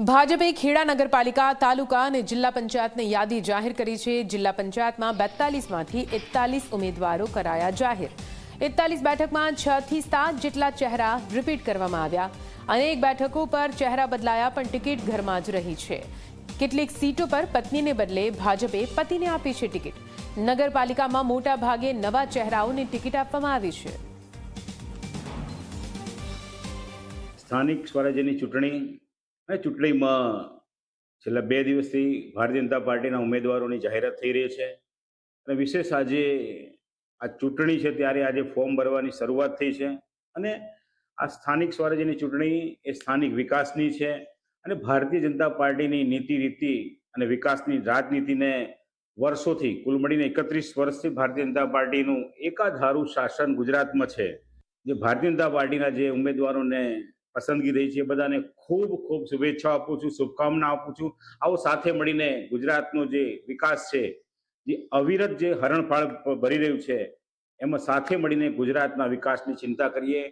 ભાજપે ખેડા નગરપાલિકા, તાલુકા અને જિલ્લા પંચાયતની યાદી જાહેર કરી છે। જિલ્લા પંચાયતમાં 42માંથી 41 ઉમેદવારો કરાયા જાહેર। 41 બેઠકમાં 6 થી 7 જેટલા ચહેરા રિપીટ કરવામાં આવ્યા। અનેક બેઠકો પર ચહેરા બદલાયા પણ ટિકિટ ઘરમાં જ રહી છે। કેટલીક સીટો પર પત્નીને બદલે ભાજપે પતિને આપી છે ટિકિટ। નગરપાલિકામાં મોટા ભાગે નવા ચહેરાઓને ટિકિટ આપવામાં આવી છે। સ્થાનિક સ્વરાજ્યની ચૂંટણીમાં છેલ્લા 2 દિવસથી ભારતીય જનતા પાર્ટીના ઉમેદવારોની જાહેરાત થઈ રહી છે અને વિશેષ આજે આ ચૂંટણી છે ત્યારે આજે ફોર્મ ભરવાની શરૂઆત થઈ છે અને આ સ્થાનિક સ્વરાજ્યની ચૂંટણી એ સ્થાનિક વિકાસની છે અને ભારતીય જનતા પાર્ટીની નીતિ રીતિ અને વિકાસની રાજનીતિને વર્ષોથી કુલ મળીને 31 વર્ષથી ભારતીય જનતા પાર્ટીનું એકાધારું શાસન ગુજરાતમાં છે। જે ભારતીય જનતા પાર્ટીના જે ઉમેદવારોને પસંદગી થઈ છે બધાને ખૂબ ખૂબ શુભેચ્છા આપું છું, શુભકામના આપું છું। આવો સાથે મળીને ગુજરાતનો જે વિકાસ છે, જે અવિરત જે હરણફાળ ભરી રહ્યું છે, એમાં સાથે મળીને ગુજરાતના વિકાસની ચિંતા કરીએ।